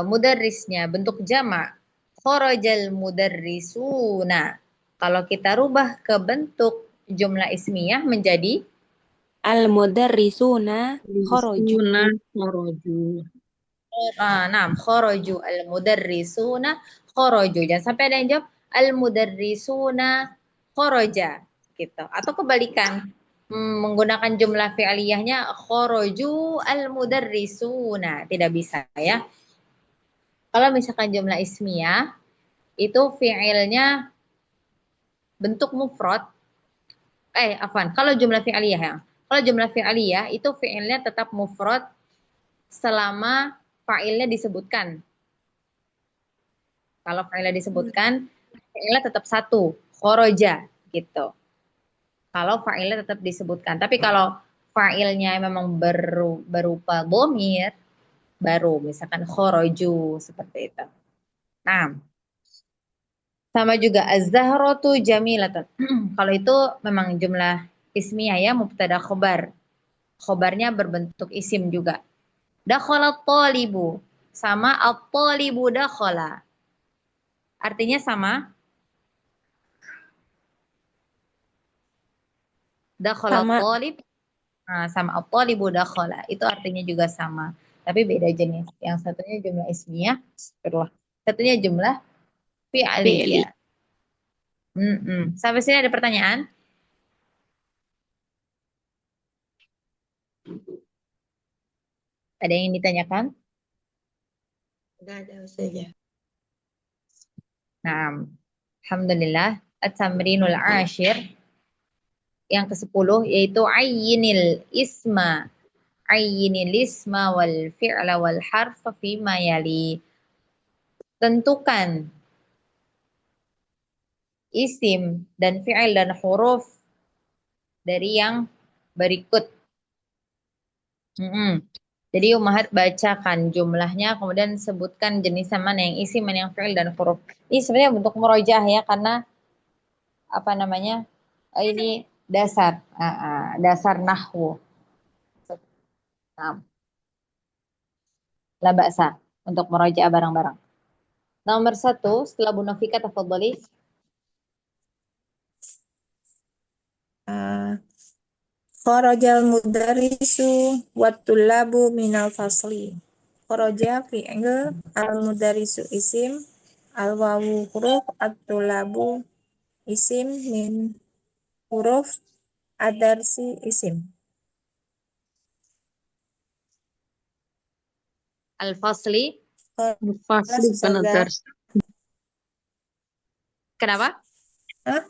mudarisnya bentuk jamak, kharajal mudarrisuna. Kalau kita rubah ke bentuk jumlah ismiyah menjadi Al-mudarrisuna kharaju. Khoroju. Kharaju al-mudarrisuna kharaju. Jangan sampai ada yang jawab al-mudarrisuna kharaja gitu. Atau kebalikan, menggunakan jumlah fi'liyahnya kharaju al-mudarrisuna. Tidak bisa ya. Kalau misalkan jumlah ismiyah itu fi'ilnya bentuk mufrad. Kalau jumlah fi'liyah ya. Kalau jumlah fi'liyah itu fi'ilnya tetap mufrad selama fa'ilnya disebutkan. Kalau fa'ilnya disebutkan, fa'ilnya tetap satu, khoroja gitu. Kalau fa'ilnya tetap disebutkan. Tapi kalau fa'ilnya memang berupa dhamir, baru misalkan khoroju seperti itu. Nah, sama juga az-zahratu jamilatun. Kalau itu memang jumlah ismiyah ya, mubtada khobar. Khobarnya berbentuk isim juga. Dakhala talibu, sama at-talibu dakhala. Artinya sama. Dakhala Sama. talib, sama at-talibu dakhala. Itu artinya juga sama. Tapi beda jenis. Yang satunya jumlah ismiyah, satunya jumlah fi'liyah. Sampai sini ada pertanyaan? Ada yang ditanyakan? Tidak ada saja. Nah, alhamdulillah. At-tamrinul ashir. Yang ke-10 yaitu ayyinil isma. Ayyinil isma wal fi'la wal harfa fima yali. Tentukan isim dan fi'il dan huruf dari yang berikut. Jadi Ummahat bacakan jumlahnya, kemudian sebutkan jenis mana yang isim, mana yang fi'il dan huruf. Ini sebenarnya bentuk murojaah ya, karena apa namanya? Ini dasar, dasar nahwu. Nah, la ba'sa untuk murojaah bareng-bareng. Nomor 1, setelah Bu Novika tafadhali. Kharajal mudarrisu wat-tullabu minal fasli. Kharaja fi'il, al-mudarrisu isim, al-wawu huruf, at-tullabu isim min huruf ad-darsi isim. Al-fasli. Fasli bukan Ustazah. ad-dars. Kenapa? Hah?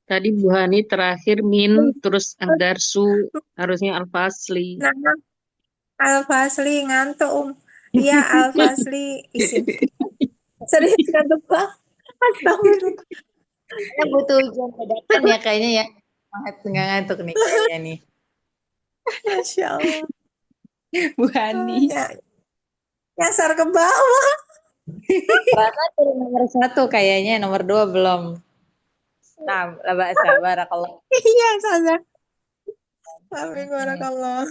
Tadi Bu Hani terakhir min, terus ad-darsu, harusnya al-fasli. Nah, Al-Fasli ngantuk, Iya, Al-Fasli isim. Serius ngantuk Bang? Astagfirullah. Saya butuh ujian dadakan ya kayaknya ya. Nggak ngantuk nih kayaknya nih. Masya Allah. Bu Hani. Ya, nyasar ke bawah. Terasa dari nomor 1 kayaknya, nomor 2 belum. Nah, la ba'sa, barakallah. Iya, Ustazah. Amin, barakallah.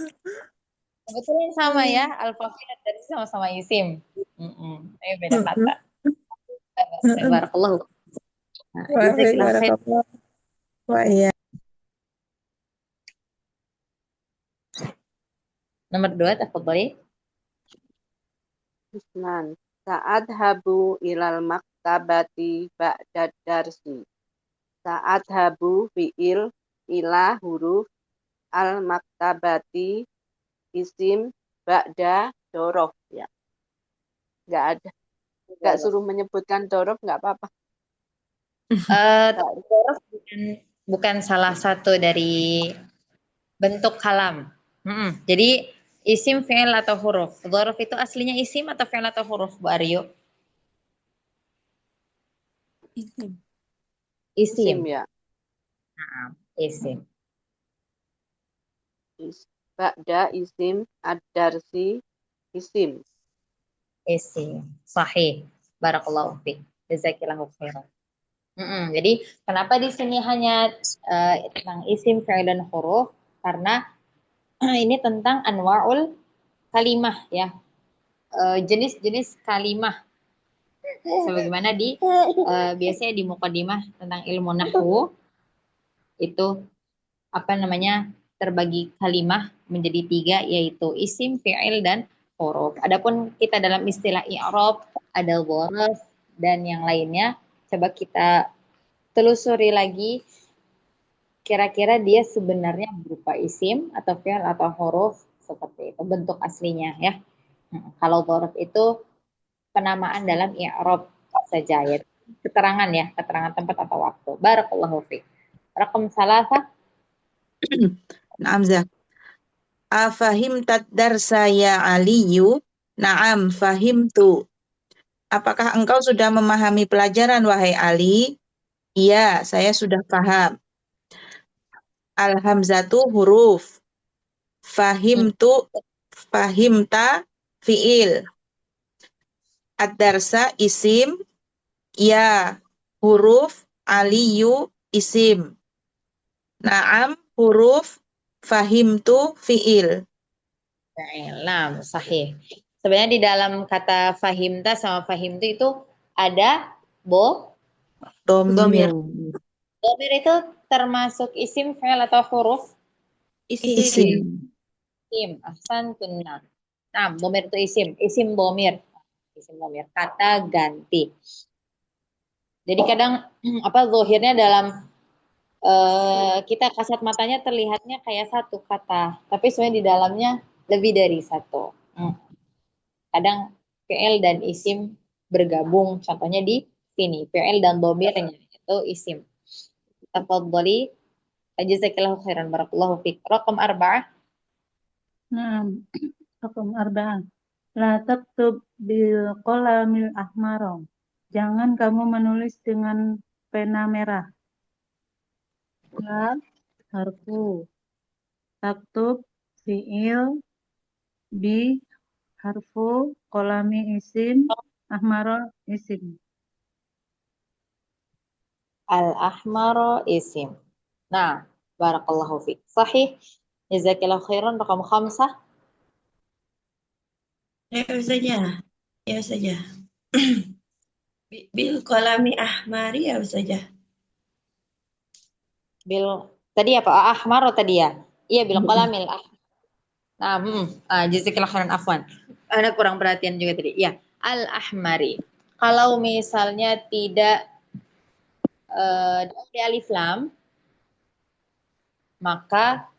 Kebetulan sama ya, al-fasli dan dari sama-sama isim. Tapi beda kata. Barakallah. Nah, Wa'alaik jazakallah khair. barakallah. Wah, iya. Nomor 2, tafadhali. Isnan. Sa'adhabu ilal maktabati ba'dad darsi. Sa'adhabu fi'il ila huruf al maktabati isim ba'da dorof ya. Nggak ada. Nggak suruh menyebutkan dorof nggak apa-apa. Dzaraf bukan salah satu dari bentuk kalam. Jadi isim, fi'il atau huruf. Dzaraf itu aslinya isim atau fi'il atau huruf, Bu Aryo? Isim. Isim ya. Nah, isim. Ba'da isim ad-darsi isim. Isim. Sahih. Barakallahu fiik. Jazakillahu khairan. Jadi kenapa di sini hanya tentang isim, fi'il dan huruf? Karena ini tentang anwa'ul kalimah ya. Jenis-jenis kalimah. Sebagaimana di biasanya di mukadimah tentang ilmu nahwu itu terbagi kalimah menjadi 3 yaitu isim, fi'il dan huruf. Adapun kita dalam istilah i'rab ada dzaraf dan yang lainnya. Coba kita telusuri lagi kira-kira dia sebenarnya berupa isim atau fi'il atau huruf seperti itu bentuk aslinya ya. Kalau dzaraf itu penamaan dalam i'rab saja ya. Keterangan ya, keterangan tempat atau waktu. Barakallahu fiik. Rakam 3. Naam, Zah. Afahimtat darsa ya Aliyu? Naam, fahimtu. Apakah engkau sudah memahami pelajaran, wahai Ali? Iya, saya sudah paham. Al-hamzatu huruf. Fahimtu, fahimta fiil. Ad-darsa isim. Ya, huruf. Aliyu isim. Naam, huruf. Fahimtu fiil. Nah, sahih. Sebenarnya di dalam kata fahimta sama fahimtu itu ada Domir. domir itu termasuk isim, fi'il atau huruf? Isim. Isim. Ahsantunna. Nah, domir itu isim. Isim domir. Isim domir. Kata ganti. Jadi kadang zohirnya dalam kita kasat matanya terlihatnya kayak satu kata, tapi sebenarnya di dalamnya lebih dari satu. Kadang fi'il dan isim bergabung, contohnya di sini fi'il dan dhamirnya itu isim. Tafadhali, jazakillahu khairan, barakallahu fiik. Raqam 4. Nah, Raqam 4. La taktub bil qalamil ahmar. Jangan kamu menulis dengan pena merah. La harfu. Taktub fi'il. Bi harfu. Qalami isim. Ahmaro isim. Al-ahmaru isim. Nah, barakallahu fiik. Sahih. Jazakillahu khairan. Raqam 5. Ya saja. Ya saja. Bil kolami ahmari ya saja. Tadi apa? Ahmaru tadi ya? Iya, bil qalamil ahmar. Nah, jazakillahu khairan, afwan. Ada kurang perhatian juga tadi. Ya, al-ahmari. Kalau misalnya tidak di alif lam, maka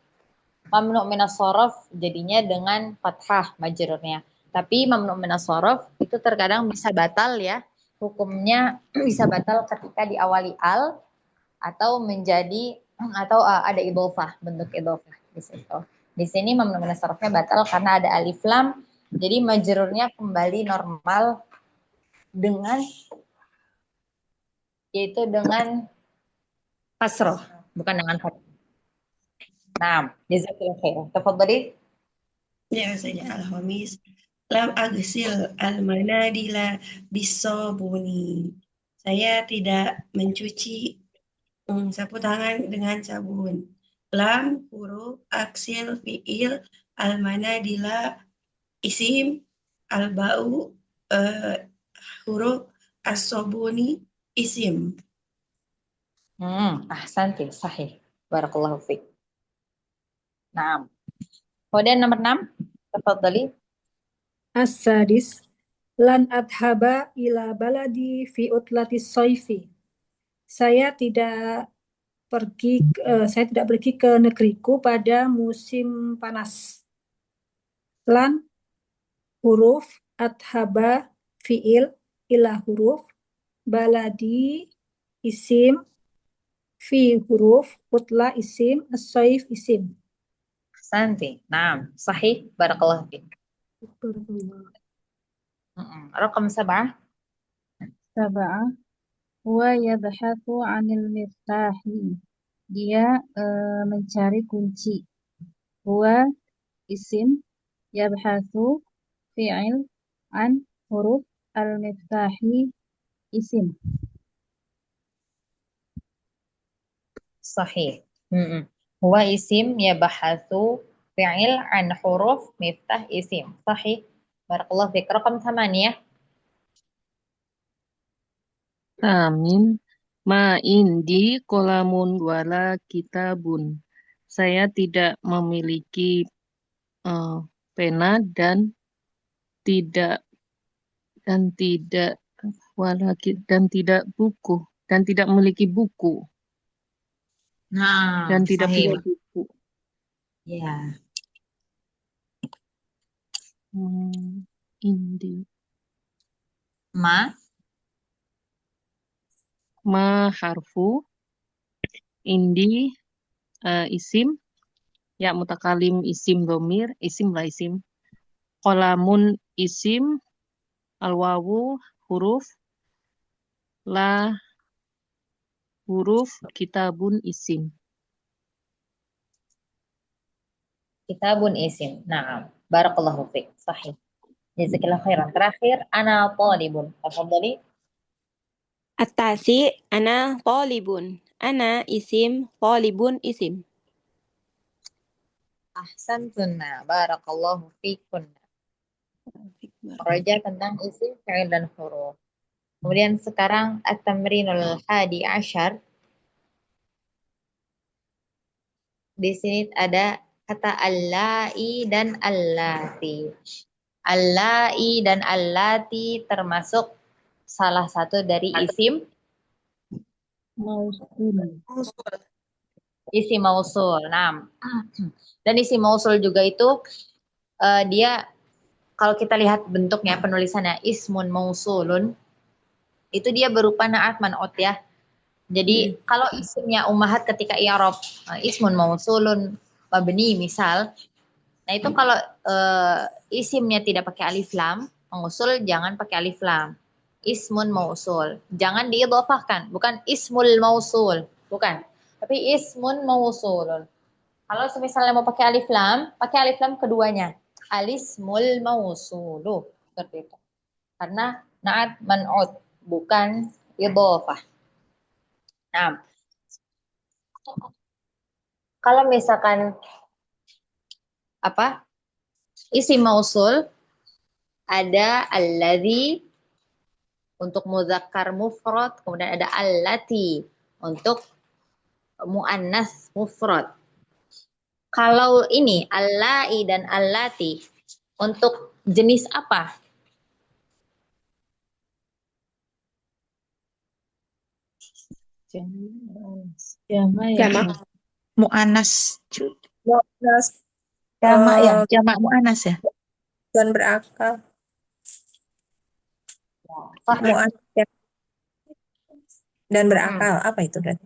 mamnu minas shorof jadinya dengan fathah majrurnya. Tapi mamnu minas shorof itu terkadang bisa batal ya. Hukumnya bisa batal ketika diawali al atau menjadi atau ada idhofah, bentuk idhofah di situ. Di sini mamnu minas shorofnya batal karena ada alif lam. Jadi majrurnya kembali normal dengan yaitu dengan kasroh, bukan dengan fathah. Nah, jazakallahu khair. Tafadhali. Ya saja Al-Khamis. Lam agsil al-manadila bisabuni. Saya tidak mencuci sapu tangan dengan sabun. Lam huruf aksil fiil al-manadila isim al-ba'u huruf as-sabuni isim. Ahsanti, sahih. Barakallahu fiik. Nah, kemudian nomor 6, tafadhali. As-sadis lan adhaba ila baladi fi utlatis soifi. Saya tidak pergi ke negeriku pada musim panas. Lan huruf adhaba fiil ila huruf baladi isim fi huruf utla isim as-soif isim. Ahsanti. Nah, sahih. Barakallahu fiik. Rakam 7. Sab'ah huwa yabhathu 'anil miftahi. Dia mencari kunci. Huwa isim, yabhathu fi'il, an huruf al-miftahi isim. Sahih. Huwa isim yabahathu fi'il an huruf miftah isim. Sahih. Barakallahu fiik. Rakam 8. Amin. Ma indi kolamun wala kitabun. Saya tidak memiliki pena dan tidak buku dan tidak memiliki buku Nah, dan tidak sahih. punya buku. Ya. Indi. Ma harfu indi isim ya mutakalim isim domir isim lah isim kolamun isim alwawu huruf la huruf kitabun isim. Kitabun isim. Nah, barakallahu fiik. Sahih. Jazakallahu khairan. Terakhir, ana talibun. Tafadhali. At-tasi ana talibun. Ana isim, talibun isim. Ahsantunna. Barakallahu fiikunna. Raja tentang isim, fi'il, dan huruf. Kemudian sekarang at-tamrinul hadi asyar. Di sini ada kata allai dan allati. Allai dan allati termasuk salah satu dari isim mausul. Nah, dan isim mausul juga itu dia kalau kita lihat bentuknya penulisannya ismun mausulun itu dia berupa na'at man'ut ya. Jadi kalau isimnya ummahat ketika i'rab ismun mausulun mabni misal. Nah, itu kalau isimnya tidak pakai alif lam, mausul jangan pakai alif lam. Ismun mausul. Jangan diidhofahkan, bukan ismul mausul, bukan. Tapi ismun mausulun. Kalau misalnya mau pakai alif lam keduanya. Alismul mausulu. Seperti itu. Karena na'at man'ud, bukan idhofah. Nah, kalau misalkan isim mausul ada alladzi untuk muzakkar mufrad, kemudian ada allati untuk muannas mufrad. Kalau ini allai dan allati untuk jenis apa? Jama ya. Jamak. Mu'anas. Mu'anas Jamak ya, jamak mu'anas ya. dan berakal. Sah. Mu'anas dan Mm-mm. berakal. Apa itu berarti?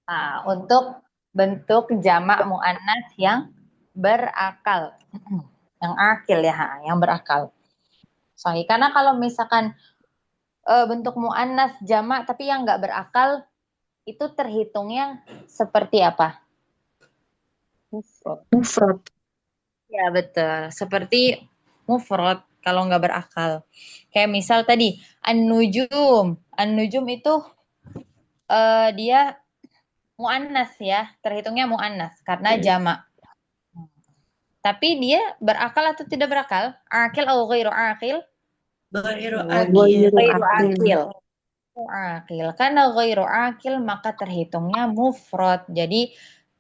Nah, untuk bentuk jamak mu'annas yang berakal. Yang akil ya, yang berakal. Sahih. Karena kalau misalkan bentuk mu'annas jamak tapi yang nggak berakal, itu terhitungnya seperti apa? Mufrad. Ya betul, seperti mufrad kalau nggak berakal. Kayak misal tadi an-nujum. An-nujum itu dia mu'annas ya, terhitungnya mu'annas karena jamak. Tapi dia berakal atau tidak berakal? Akil atau ghairu akil? Ghairu Ghairu Ghairu akil. akil. Karena ghairu akil maka terhitungnya mufrad. Jadi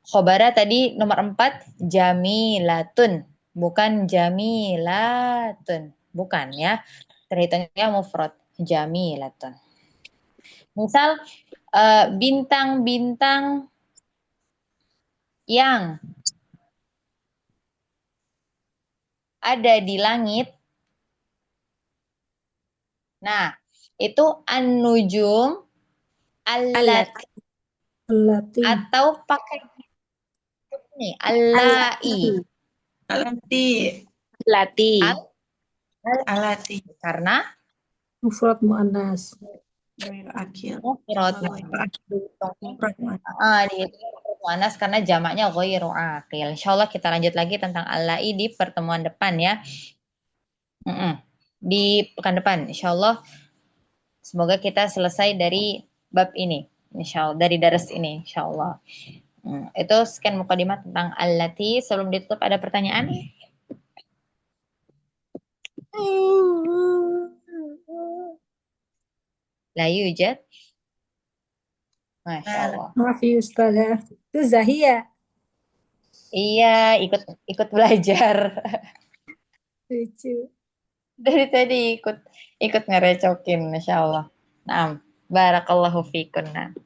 khobara tadi nomor 4 jamilatun, bukan jamilatun. Bukan ya. Terhitungnya mufrad, jamilatun. Misal bintang-bintang yang ada di langit. Nah, itu an-nujum allati Allati. atau pakai ini allai. Alati. Lati. Alati. Karena Mufrad mu'annas. Ghairu akil. mufrad. Mufrad mu'annas. Dihitung mu'annas karena jamaknya ghairu akil. Insyaallah kita lanjut lagi tentang allai di pertemuan depan ya. Di pekan depan insyaallah. Semoga kita selesai dari bab ini. Insyaallah dari daras ini insyaallah. Itu sekian mukadimah tentang allati. Sebelum ditutup ada pertanyaan? La yujad. Masya Allah. Maaf ya Ustazah. Itu Zahia. Iya, ikut belajar. Lucu. Dari tadi ikut ngerecokin, Masya Allah. Naam, barakallahu fikunna.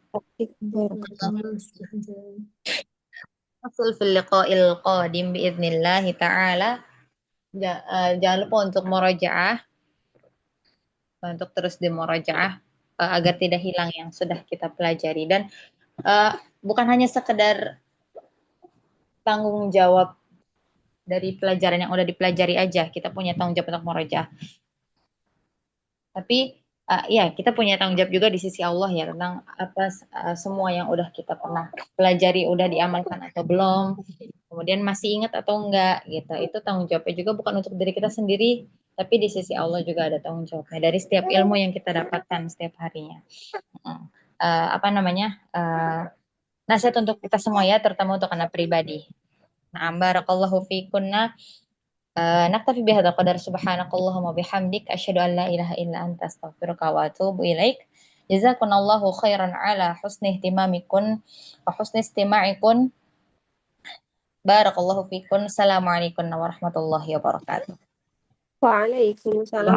Hasil fil liqa'il qadim biidnillahi ta'ala. Jangan lupa untuk murajaah. Untuk terus dimurajaah agar tidak hilang yang sudah kita pelajari. Dan bukan hanya sekedar tanggung jawab dari pelajaran yang udah dipelajari aja, kita punya tanggung jawab untuk murajaah. Tapi ya kita punya tanggung jawab juga di sisi Allah ya tentang apa semua yang udah kita pernah pelajari udah diamalkan atau belum, kemudian masih ingat atau enggak gitu. Itu tanggung jawabnya juga bukan untuk diri kita sendiri, tapi di sisi Allah juga ada tanggung jawabnya dari setiap ilmu yang kita dapatkan setiap harinya. Nasihat untuk kita semua ya, terutama untuk anak pribadi. Nah, barakallahu fikunna. Naktafi bihadzal qadar, subhanakallahumma bihamdik asyhadu an la ilaha illa anta astaghfiruka wa atubu ilaik. Jazakumullahu khairan ala husni ihtimamikun wa husni istima'ikun. Barakallahu fikun. Assalamualaikum warahmatullahi wabarakatuh. Waalaikumsalam.